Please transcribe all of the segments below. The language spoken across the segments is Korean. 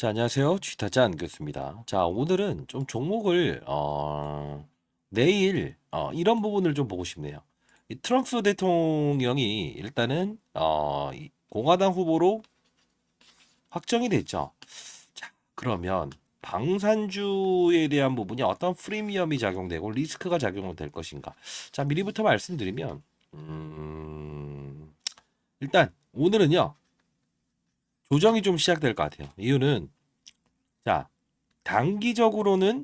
자, 안녕하세요. 쥐타짠 교수입니다. 자, 오늘은 좀 종목을 내일 이런 부분을 좀 보고 싶네요. 이 트럼프 대통령이 일단은 이 공화당 후보로 확정이 됐죠. 자, 그러면 방산주에 대한 부분이 어떤 프리미엄이 작용되고 리스크가 작용될 것인가? 자, 미리부터 말씀드리면 일단 오늘은요. 조정이 좀 시작될 것 같아요. 이유는 자, 단기적으로는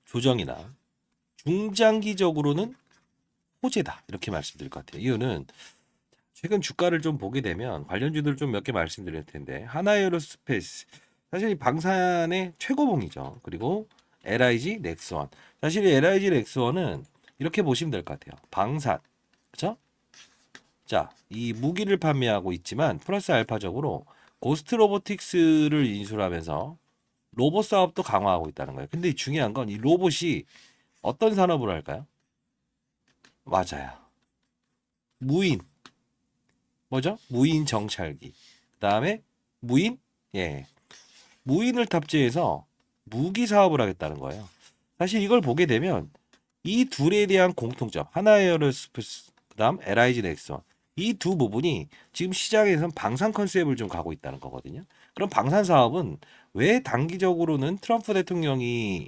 조정이나 중장기적으로는 호재다. 이렇게 말씀드릴 것 같아요. 이유는 최근 주가를 좀 보게 되면 관련주들 좀 몇 개 말씀드릴 텐데 하나에어로스페이스 사실 이 방산의 최고봉이죠. 그리고 LIG 넥스원 사실 이 LIG 넥스원은 이렇게 보시면 될 것 같아요. 방산 그렇죠? 자, 이 무기를 판매하고 있지만 플러스 알파적으로 고스트 로보틱스를 인수하면서 로봇 사업도 강화하고 있다는 거예요. 근데 중요한 건 이 로봇이 어떤 산업을 할까요? 맞아요. 무인. 뭐죠? 무인 정찰기. 그다음에 무인? 예. 무인을 탑재해서 무기 사업을 하겠다는 거예요. 사실 이걸 보게 되면 이 둘에 대한 공통점. 하나에어로스페이스 그다음 LIG 넥스원. 이 두 부분이 지금 시장에서는 방산 컨셉을 좀 가고 있다는 거거든요. 그럼 방산 사업은 왜 단기적으로는 트럼프 대통령이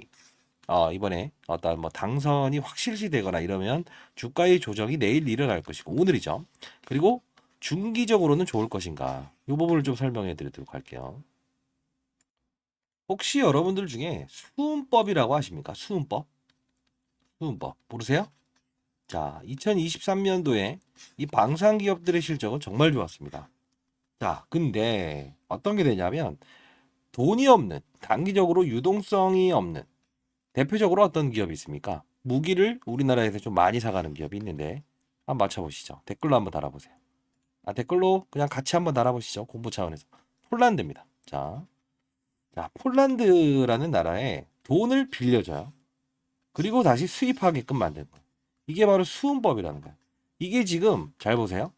이번에 어떤 뭐 당선이 확실시되거나 이러면 주가의 조정이 내일 일어날 것이고 오늘이죠. 그리고 중기적으로는 좋을 것인가? 이 부분을 좀 설명해 드리도록 할게요. 혹시 여러분들 중에 수음법이라고 아십니까? 수음법? 수음법. 모르세요? 자, 2023년도에 이 방산 기업들의 실적은 정말 좋았습니다. 자, 근데 어떤 게 되냐면 돈이 없는, 단기적으로 유동성이 없는 대표적으로 어떤 기업이 있습니까? 무기를 우리나라에서 좀 많이 사가는 기업이 있는데 한번 맞춰보시죠. 댓글로 한번 달아보세요. 댓글로 그냥 같이 한번 달아보시죠. 공부 차원에서. 폴란드입니다. 자, 폴란드라는 나라에 돈을 빌려줘요. 그리고 다시 수입하게끔 만드는 거예요. 이게 바로 수은법이라는 거예요. 이게 지금 잘 보세요.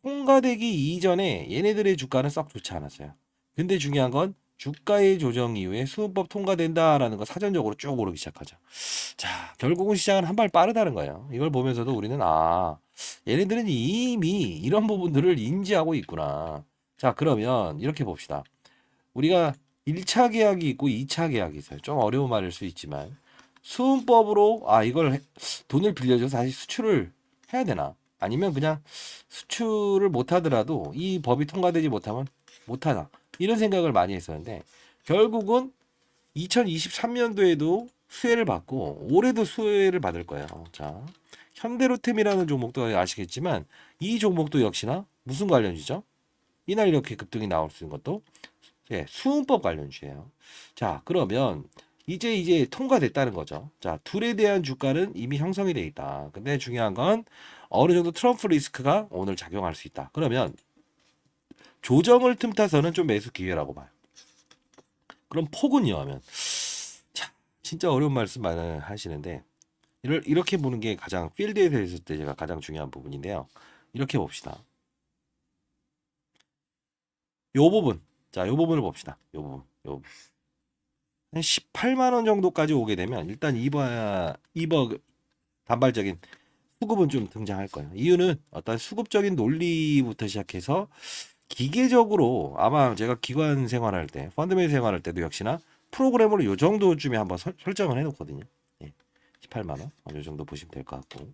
통과되기 이전에 얘네들의 주가는 썩 좋지 않았어요. 근데 중요한 건 주가의 조정 이후에 수은법 통과된다라는 거 사전적으로 쭉 오르기 시작하죠. 자, 결국은 시장은 한 발 빠르다는 거예요. 이걸 보면서도 우리는 얘네들은 이미 이런 부분들을 인지하고 있구나. 자, 그러면 이렇게 봅시다. 우리가 1차 계약이 있고 2차 계약이 있어요. 좀 어려운 말일 수 있지만 수은법으로 이걸 돈을 빌려줘서 다시 수출을 해야 되나? 아니면 그냥 수출을 못 하더라도 이 법이 통과되지 못하면 못 하나? 이런 생각을 많이 했었는데 결국은 2023년도에도 수혜를 받고 올해도 수혜를 받을 거예요. 자, 현대로템이라는 종목도 아시겠지만 이 종목도 역시나 무슨 관련주죠? 이날 이렇게 급등이 나올 수 있는 것도 수은법 관련주예요. 자, 그러면 이제 통과됐다는 거죠. 자, 둘에 대한 주가는 이미 형성이 돼 있다. 근데 중요한 건 어느 정도 트럼프 리스크가 오늘 작용할 수 있다. 그러면 조정을 틈타서는 좀 매수 기회라고 봐요. 그럼 폭은요 하면 참 진짜 어려운 말씀 많이 하시는데 이렇게 보는 게 가장 필드에서 있을 때 제가 가장 중요한 부분인데요. 이렇게 봅시다. 요 부분. 자, 요 부분을 봅시다. 요 부분. 요 부분. 한 18만 원 정도까지 오게 되면 일단 이버 단발적인 수급은 좀 등장할 거예요. 이유는 어떤 수급적인 논리부터 시작해서 기계적으로 아마 제가 기관 생활할 때, 펀드매니저 생활할 때도 역시나 프로그램으로 요 정도쯤에 한번 설정을 해놓거든요. 예, 18만 원, 요 정도 보시면 될 것 같고.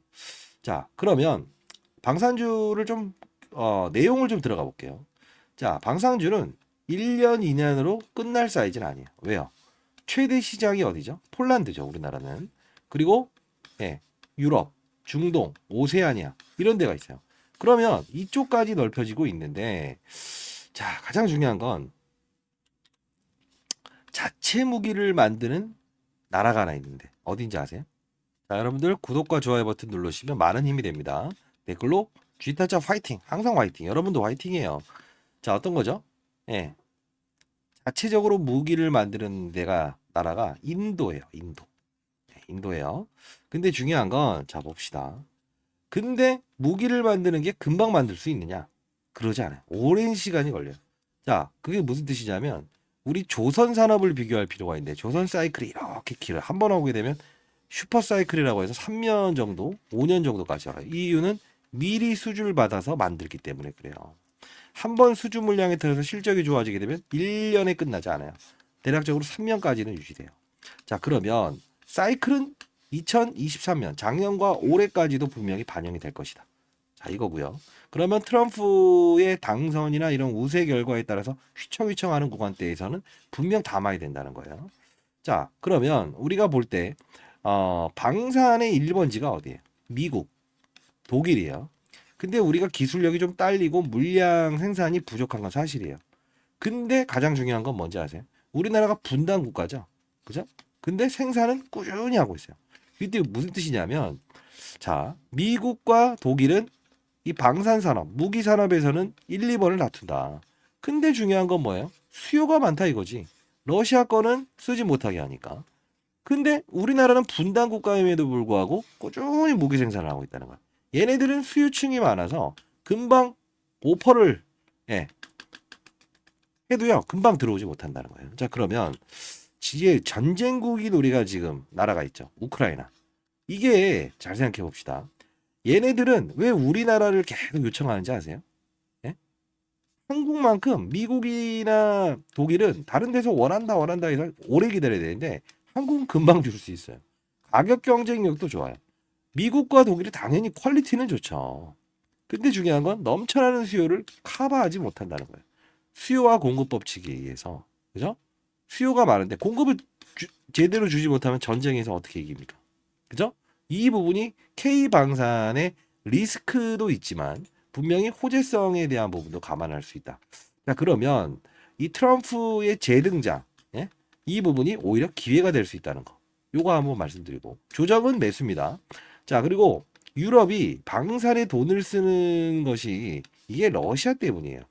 자, 그러면 방산주를 좀 내용을 좀 들어가 볼게요. 자, 방산주는 1년 이내로 끝날 사이즈는 아니에요. 왜요? 최대 시장이 어디죠? 폴란드죠, 우리나라는. 그리고 유럽, 중동, 오세아니아 이런 데가 있어요. 그러면 이쪽까지 넓혀지고 있는데 자, 가장 중요한 건 자체 무기를 만드는 나라가 하나 있는데 어딘지 아세요? 자, 여러분들 구독과 좋아요 버튼 누르시면 많은 힘이 됩니다. 댓글로 G타짜 화이팅! 항상 화이팅! 여러분도 화이팅이에요. 자, 어떤 거죠? 예, 자체적으로 무기를 만드는 나라가 인도예요. 인도. 인도예요. 근데 중요한 건, 자, 봅시다. 근데 무기를 만드는 게 금방 만들 수 있느냐? 그러지 않아요. 오랜 시간이 걸려요. 자, 그게 무슨 뜻이냐면 우리 조선 산업을 비교할 필요가 있는데 조선 사이클이 이렇게 길어요. 한 번 오게 되면 슈퍼 사이클이라고 해서 3년 정도, 5년 정도까지 와요. 이 이유는 미리 수주를 받아서 만들기 때문에 그래요. 한 번 수주 물량에 들어서 실적이 좋아지게 되면 1년에 끝나지 않아요. 대략적으로 3년까지는 유지돼요. 자, 그러면 사이클은 2023년, 작년과 올해까지도 분명히 반영이 될 것이다. 자, 이거고요. 그러면 트럼프의 당선이나 이런 우세 결과에 따라서 휘청휘청하는 구간대에서는 분명 담아야 된다는 거예요. 자, 그러면 우리가 볼 때 방산의 1번지가 어디예요? 미국, 독일이에요. 근데 우리가 기술력이 좀 딸리고 물량 생산이 부족한 건 사실이에요. 근데 가장 중요한 건 뭔지 아세요? 우리나라가 분단 국가죠. 그죠? 근데 생산은 꾸준히 하고 있어요. 이때 무슨 뜻이냐면, 자, 미국과 독일은 이 방산산업, 무기산업에서는 1, 2번을 다툰다. 근데 중요한 건 뭐예요? 수요가 많다 이거지. 러시아 거는 쓰지 못하게 하니까. 근데 우리나라는 분단 국가임에도 불구하고 꾸준히 무기 생산을 하고 있다는 거야. 얘네들은 수요층이 많아서 금방 오퍼를 예, 해도요 금방 들어오지 못한다는 거예요. 자, 그러면 지금 전쟁국인 우리가 지금 나라가 있죠. 우크라이나. 이게 잘 생각해 봅시다. 얘네들은 왜 우리나라를 계속 요청하는지 아세요? 예? 한국만큼 미국이나 독일은 다른 데서 원한다 해서 오래 기다려야 되는데 한국은 금방 줄 수 있어요. 가격 경쟁력도 좋아요. 미국과 독일이 당연히 퀄리티는 좋죠. 근데 중요한 건 넘쳐나는 수요를 커버하지 못한다는 거예요. 수요와 공급 법칙에 의해서. 그죠? 수요가 많은데 공급을 제대로 주지 못하면 전쟁에서 어떻게 이깁니까? 그죠? 이 부분이 K방산의 리스크도 있지만 분명히 호재성에 대한 부분도 감안할 수 있다. 자, 그러면 이 트럼프의 재등장, 예? 이 부분이 오히려 기회가 될 수 있다는 거. 요거 한번 말씀드리고 조정은 매수입니다. 자, 그리고 유럽이 방산에 돈을 쓰는 것이 이게 러시아 때문이에요.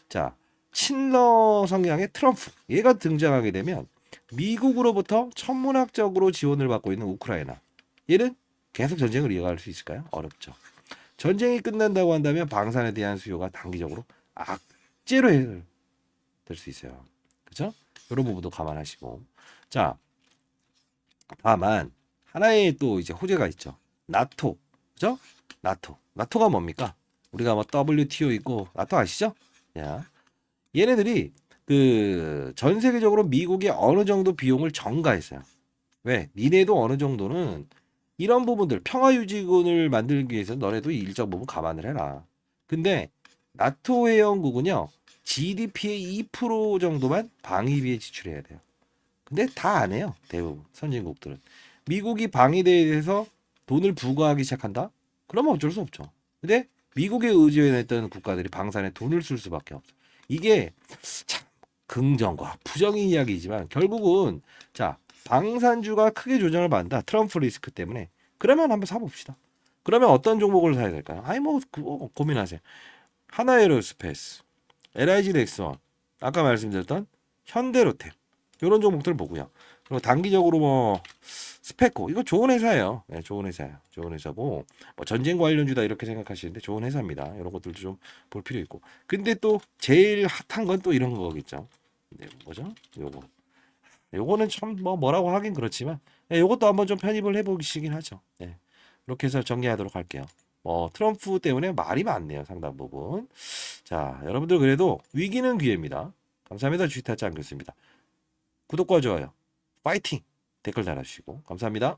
자, 친러 성향의 트럼프 얘가 등장하게 되면 미국으로부터 천문학적으로 지원을 받고 있는 우크라이나 얘는 계속 전쟁을 이어갈 수 있을까요? 어렵죠. 전쟁이 끝난다고 한다면 방산에 대한 수요가 단기적으로 악재로 해결될 수 있어요. 그죠? 이런 부분도 감안하시고. 자, 다만 하나의 또 이제 호재가 있죠. 나토. 그죠? 나토. 나토가 뭡니까? 우리가 뭐 WTO 있고 나토 아시죠? 야. 얘네들이 그 전 세계적으로 미국이 어느 정도 비용을 전가했어요. 왜? 니네도 어느 정도는 이런 부분들 평화유지군을 만들기 위해서 너네도 일정 부분 감안을 해라. 근데 나토 회원국은요 GDP의 2% 정도만 방위비에 지출해야 돼요. 근데 다 안 해요. 대부분 선진국들은 미국이 방위대에 대해서 돈을 부과하기 시작한다? 그러면 어쩔 수 없죠. 근데 미국에 의지했던 국가들이 방산에 돈을 쓸 수밖에 없어. 이게 참 긍정과 부정의 이야기이지만 결국은 자 방산주가 크게 조정을 받는다. 트럼프 리스크 때문에. 그러면 한번 사봅시다. 그러면 어떤 종목을 사야 될까요? 아니 뭐 그거 고민하세요. 하나에로스페이스, LIG 넥스원, 아까 말씀드렸던 현대로템 이런 종목들 보고요. 그리고 단기적으로 뭐 스페코 이거 좋은 회사예요. 네, 좋은 회사예요. 좋은 회사고 뭐 전쟁 관련주다 이렇게 생각하시는데 좋은 회사입니다. 이런 것들도 좀 볼 필요 있고. 근데 또 제일 핫한 건 또 이런 거겠죠. 네, 뭐죠? 요거는 참 뭐라고 하긴 그렇지만 요것도 한번 좀 편입을 해보시긴 하죠. 네. 이렇게 해서 정리하도록 할게요. 트럼프 때문에 말이 많네요. 상당 부분. 자, 여러분들 그래도 위기는 기회입니다. 감사합니다. 주식타짜 안겼습니다. 구독과 좋아요. 파이팅! 댓글 달아주시고 감사합니다.